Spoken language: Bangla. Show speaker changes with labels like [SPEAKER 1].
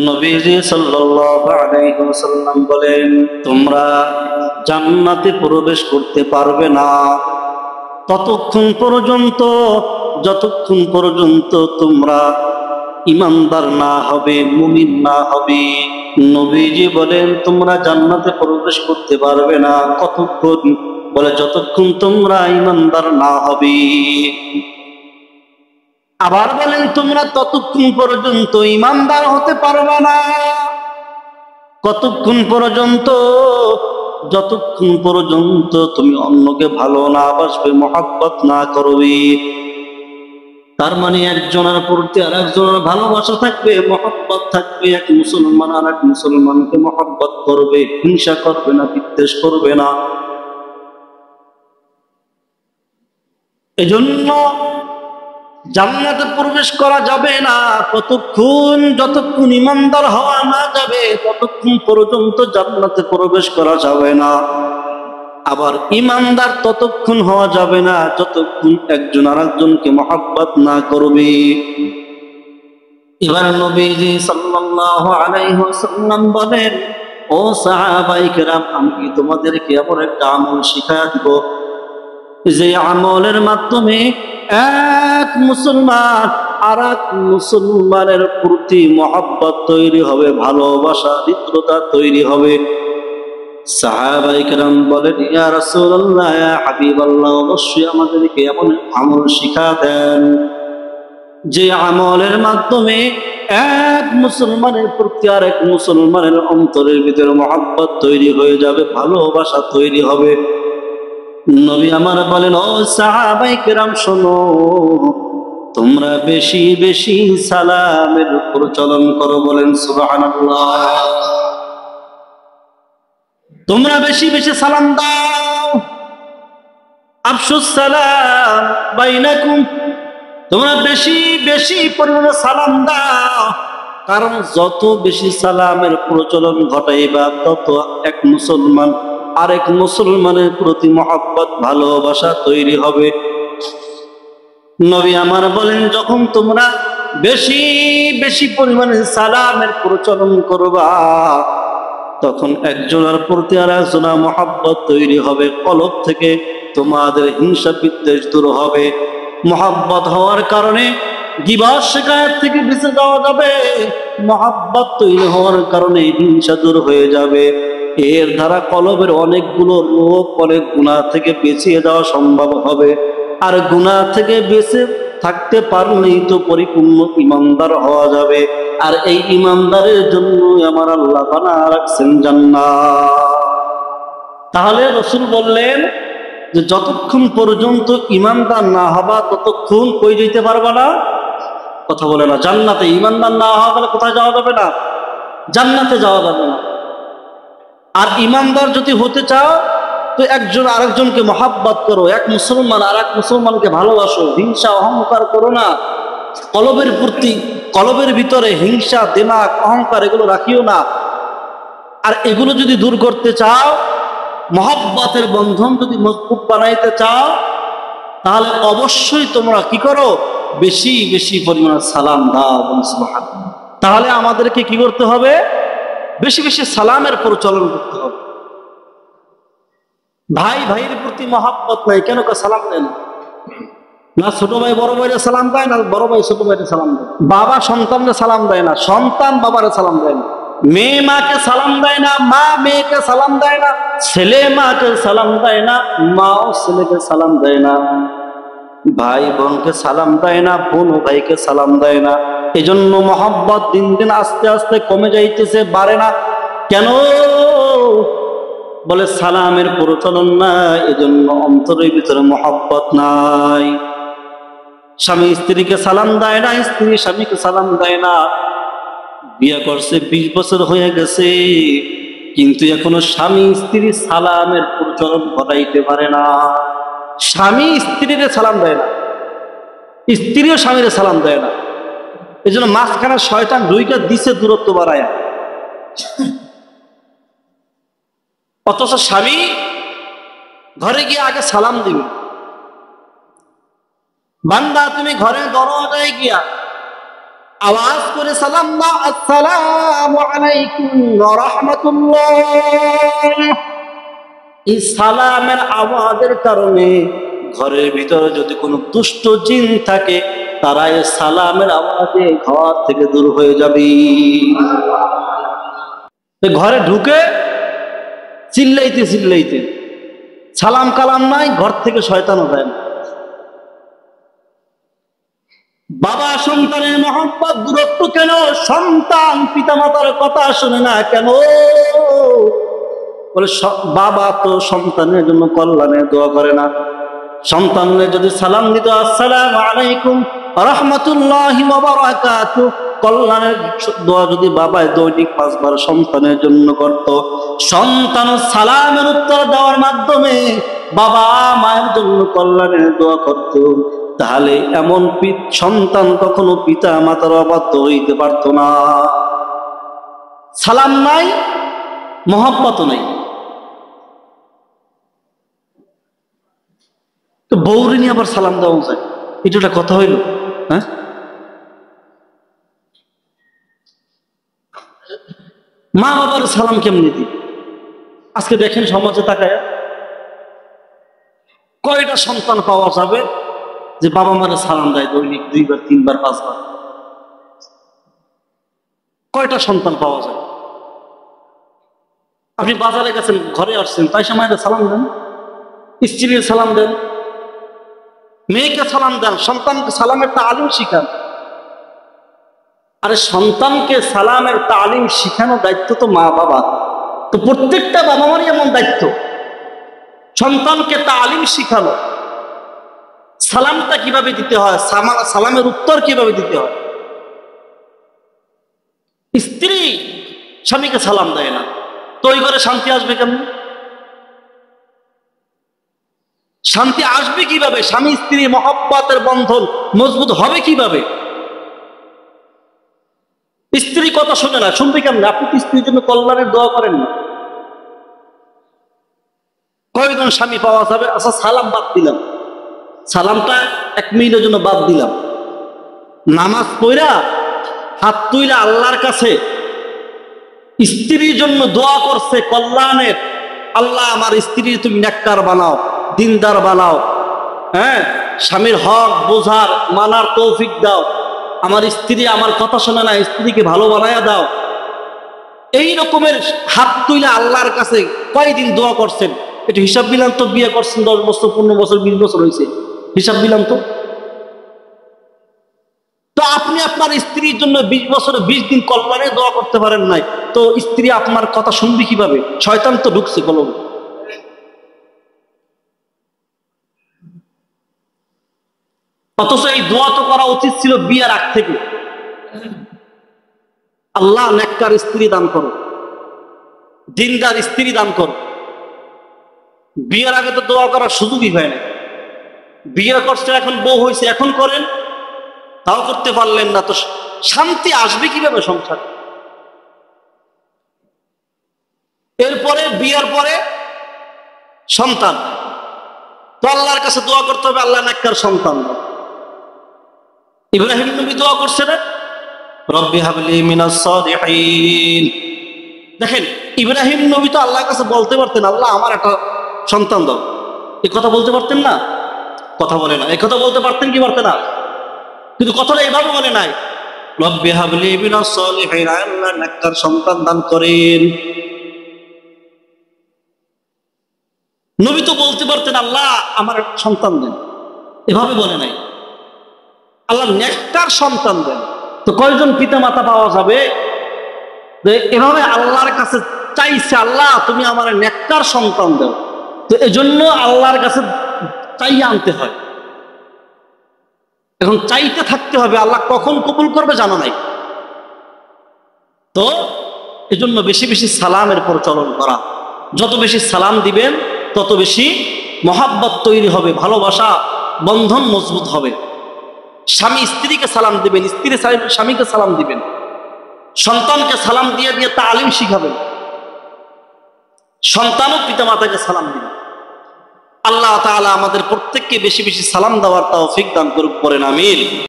[SPEAKER 1] নবীজি সাল্লাল্লাহু আলাইহি ওয়াসাল্লাম বলেন, তোমরা জান্নাতে প্রবেশ করতে পারবে না ততক্ষণ পর্যন্ত যতক্ষণ পর্যন্ত তোমরা ঈমানদার না হবে, মুমিন না হবে। নবীজি বলেন, তোমরা জান্নাতে প্রবেশ করতে পারবে না কতক্ষণ? বলে, যতক্ষণ তোমরা ঈমানদার না হবে। আবার বলেন, তোমরা ততক্ষণ পর্যন্ত ঈমানদার হতে পারবে না কতক্ষণ পর্যন্ত? যতক্ষণ পর্যন্ত তুমি অন্যকে ভালো না বাসবে, মহব্বত না করবে। তার মানে একজনের প্রতি আর একজনের ভালোবাসা থাকবে, মহব্বত থাকবে। এক মুসলমান আর এক মুসলমানকে মহব্বত করবে, হিংসা করবে না, বিদ্বেষ করবে না। এজন্য জান্নাতে প্রবেশ করা যাবে না যতক্ষণ ঈমানদার হওয়া না যাবে, ততক্ষণ পর্যন্ত জান্নাতে প্রবেশ করা যাবে না। আবার ঈমানদার ততক্ষণ হওয়া যাবে না যতক্ষণ একজন আরেকজনকে মহব্বত না করবে। এবার নবীজি সাল্লাল্লাহু আলাইহি ওয়াসাল্লাম বলেন, ও সাহাবায়ে কেরাম, আমি কি তোমাদেরকে এমন একটা আমল শিখায়া দিব যে আমলের মাধ্যমে এক মুসলমান আর এক মুসলমানের প্রতি মহব্বত তৈরি হবে, ভালোবাসা, হৃদ্রতা তৈরি হবে। সাহাবায়ে কেরাম বলেন, ইয়া রাসূলুল্লাহ, ইয়া হাবিবাল্লাহ, অবশ্যই আমাদেরকে এমন আমল শিখা দেন যে আমলের মাধ্যমে এক মুসলমানের প্রতি আর এক মুসলমানের অন্তরের ভিতরে মহব্বত তৈরি হয়ে যাবে, ভালোবাসা তৈরি হবে। নবী আমার বলেন, ও সাহাবায়ে কেরাম, শোনো, তোমরা বেশি বেশি সালামের প্রচলন করো। বলেন সুবহানাল্লাহ। তোমরা বেশি বেশি সালাম দাও। আফশুস সালাম বাইনাকুম, তোমরা বেশি বেশি পরিমাণে সালাম দাও। কারণ যত বেশি সালামের প্রচলন ঘটাইবা, তত এক মুসলমান আরেক মুসলমানের প্রতি মহব্বত, ভালোবাসা তৈরি হবে। নবী আমার বলেন, যখন তোমরা বেশি বেশি পরিমাণে সালামের প্রচলন করবা, তখন একজনের প্রতি আর একজনের মহব্বত তৈরি হবে। কলব থেকে তোমাদের হিংসা বিদ্বেষ দূর হবে। মহব্বত হওয়ার কারণে গীবত শিকায়ত থেকে বেঁচে যাওয়া যাবে। মহব্বত তৈরি হওয়ার কারণে হিংসা দূর হয়ে যাবে। এর দ্বারা কলবের অনেকগুলো রোগ, অনেক গুনাহ থেকে বেঁচিয়ে যাওয়া সম্ভব হবে। আর গুনাহ থেকে বেঁচে থাকতে পারলেই তো পরিপূর্ণ ঈমানদার হওয়া যাবে। আর এই ঈমানদারের জন্য আমার আল্লাহ বানায় রাখছেন জান্নাত। তাহলে রাসূল বললেন যে যতক্ষণ পর্যন্ত ঈমানদার না হবা, ততক্ষণ কই যেতে পারবা না? কথা বলে না। জান্নাতে ঈমানদার না হওয়া গেলে কোথায় যাওয়া যাবে না? জান্নাতে যাওয়া যাবে না। আর ঈমানদার যদি হতে চাও, তো একজন আরেকজনকে মহব্বত করো, এক মুসলমান আর এক মুসলমানকে ভালোবাসো, হিংসা অহংকার করো না। কলবের ভিতরে হিংসা, দিমাগ, অহংকার এগুলো রাখিও না। আর এগুলো যদি দূর করতে চাও, মহব্বতের বন্ধন যদি মজবুত বানাইতে চাও, তাহলে অবশ্যই তোমরা কি করো? বেশি বেশি পরিমাণে সালাম দাও। সুবহানাল্লাহ। তাহলে আমাদেরকে কি করতে হবে? বেশি বেশি সালামের প্রচলন করতে হবে। ভাই ভাইয়ের প্রতি মহব্বত নাই, কেন সালাম দেয় না? না ছোট ভাই বড় ভাইরে সালাম দেয়, না বড় ভাই ছোট ভাইরে সালাম দেয়। বাবা সন্তানকে সালাম দেয় না, সন্তান বাবারে সালাম দেয় না। মেয়ে মাকে সালাম দেয় না, মা মেয়েকে সালাম দেয় না। ছেলে মাকে সালাম দেয় না, মাও ছেলেকে সালাম দেয় না। ভাই বোনকে সালাম দেয় না, বোন ভাইকে সালাম দেয় না। এজন্য মহব্বত দিন দিন আস্তে আস্তে কমে যাইতেছে, বাড়ে না। কেন? বলে সালামের প্রচলন নাই, এজন্য অন্তরের ভিতরে মহব্বত নাই। স্বামী স্ত্রীকে সালাম দেয় না, স্ত্রী স্বামীকে সালাম দেয় না। বিয়ে করছে 20 বছর হয়ে গেছে, কিন্তু এখনো স্বামী স্ত্রী সালামের প্রচলন ঘটাইতে পারে না। স্বামী স্ত্রীরে সালাম দেয় না, স্ত্রীও স্বামীরে সালাম দেয় না। এই জন্য মাঝখানে শয়তান ঢুইকা দিছে দূরত্ব বাড়ায়। অথচ স্বামী ঘরে গিয়ে আগে সালাম দিবে। বান্দা তুমি ঘরের দরজায় গিয়া আওয়াজ করে সালাম দাও, আসসালামু আলাইকুম ওয়া রাহমাতুল্লাহ। এই সালামের আওয়াজের কারণে ঘরের ভিতরে যদি কোনো দুষ্ট জিন থাকে, তারা এই সালামের আওয়াজে ঘর থেকে দূর হয়ে যাবে। ঘরে ঢুকে চিল্লাইতে চিল্লাইতে, সালাম কালাম নাই, ঘর থেকে শয়তানও যায় না। বাবা সন্তানের মহব্বত দূরত্ব কেন? সন্তান পিতামাতার কথা শুনে না কেন? বলে বাবা তো সন্তানের জন্য কল্যাণের দোয়া করে না। সন্তানের যদি সালাম দিত, আসসালামু আলাইকুম ওয়া রাহমাতুল্লাহি ওয়া বারাকাতুহু, কল্যাণের দোয়া যদি বাবা দৈনিক 5 বার সন্তানের জন্য করত, সন্তান সালামের উত্তর দেওয়ার মাধ্যমে বাবা মায়ের জন্য কল্যাণের দোয়া করত, তাহলে এমন সন্তান কখনো পিতা মাতার অবাধ্য হইতে পারত না। সালাম নাই, মহব্বত নাই। তো বউরে নিয়ে আবার সালাম দেওয়া যায়, এটা একটা কথা হইল? হ্যাঁ, মা বাবার সালাম কেমনি দিই? আজকে দেখেন সমাজে তাকায় কয়টা সন্তান পাওয়া যাবে যে বাবা মারে সালাম দেয় দৈনিক 2 বার 3 বার 5 বার? কয়টা সন্তান পাওয়া যায়? আপনি বাজারে গেছেন, ঘরে আসছেন, তাই সময় সালাম দেন, স্ত্রীর সালাম দেন, মেয়েকে সালাম দেন, সন্তানকে সালামের তালিম শিখান। আরে সন্তানকে সালামের তালিম শিখানো দায়িত্ব তো মা বাবা। তো প্রত্যেকটা বাবা মারই এমন দায়িত্ব, সন্তানকে তালিম শিখানো, সালামটা কিভাবে দিতে হয়, সালামের উত্তর কিভাবে দিতে হয়। স্ত্রী স্বামীকে সালাম দেয় না, তো ওই ঘরে শান্তি আসবে কেমন? শান্তি আসবে কিভাবে? স্বামী স্ত্রী মহব্বতের বন্ধন মজবুত হবে কিভাবে? স্ত্রী কথা শোনে না, শুনবে কেমন? আপনি তো স্ত্রীর জন্য কল্যাণের দোয়া করেন না। কয়েকজন স্বামী পাওয়া যাবে, আচ্ছা সালাম বাদ দিলাম, সালামটা 1 মিনিটের জন্য বাদ দিলাম, নামাজ পড়া হাত তুইলা আল্লাহর কাছে স্ত্রীর জন্য দোয়া করছে কল্যাণের, আল্লাহ আমার স্ত্রী তুমি নেককার বানাও, দিনদার বানাও, হ্যাঁ, স্বামীর হক বোঝার মানার তৌফিক দাও, আমার স্ত্রী আমার কথা শোনে না, স্ত্রীকে ভালো বানায়া দাও। এই রকমের হাত তুইলা আল্লাহর কাছে কয়দিন দোয়া করছেন? একটু হিসাব দিলাম তো। বিয়ে করছেন 10 বছর, 15 বছর, 20 বছর হয়েছে, হিসাব দিলাম তো। তো আপনি আপনার স্ত্রীর জন্য 20 বছরে 20 দিন কল্যাণে দোয়া করতে পারেন নাই, তো স্ত্রী আপনার কথা শুনবে কিভাবে? শয়তান তো ঢুকছে কলবে। অথচ এই দোয়া তো করা উচিত ছিল বিয়ের আগ থেকে। আল্লাহ নেককার স্ত্রী দান করো, দিনদার স্ত্রী দান করো। বিয়ের আগে তো দোয়া করার সুযোগই হয় না। বিয়ে করছেন, এখন বউ হয়েছে, এখন করেন, তাও করতে পারলেন না, তো শান্তি আসবে কিভাবে সংসারে? এরপরে বিয়ের পরে সন্তান, তো আল্লাহর কাছে দোয়া করতে হবে, আল্লাহ নেককার সন্তান দাও। ইব্রাহিম নবী দোয়া করছে না, রব্বি হাবলি মিনাস সালিহিন। দেখেন ইব্রাহিম নবী তো আল্লাহর কাছে বলতে পারতেন, আল্লাহ আমার একটা সন্তান দাও, এই কথা বলতে পারতেন না? কথা বলে না। এই কথা বলতে পারতেন কি পারতেন না? কিন্তু কথাটা এভাবে বলে নাই, রব্বি হাবলি মিনাস সালিহিন, আল্লাহ নেককার সন্তান দান করেন। নবী তো বলতে পারতেন আল্লাহ আমার সন্তান দেন, এভাবে বলে নাই, আল্লাহ নেককার সন্তান দেন। তো কয়জন পিতা মাতা পাওয়া যাবে এভাবে আল্লাহর কাছে চাইছে, আল্লাহ তুমি আমার নেককার সন্তান দাও? তো এজন্য আল্লাহর কাছে চাইয়ে আনতে হয়। এখন চাইতে থাকতে হবে, আল্লাহ কখন কবুল করবে জানা নাই। তো এজন্য বেশি বেশি সালামের প্রচলন করা, যত বেশি সালাম দিবেন তত বেশি মহাব্বত তৈরি হবে, ভালোবাসা বন্ধন মজবুত হবে। স্বামী স্ত্রীকে সালাম দিবেন, স্ত্রী স্বামীকে সালাম দিবেন, সন্তানকে সালাম দিয়ে দিয়ে তালিম শিখাবেন, সন্তানও পিতা মাতাকে সালাম দিবেন। আল্লাহ তাআলা আমাদের প্রত্যেককে বেশি বেশি সালাম দেওয়ার তৌফিক দান করুক, পড়েন আমিন।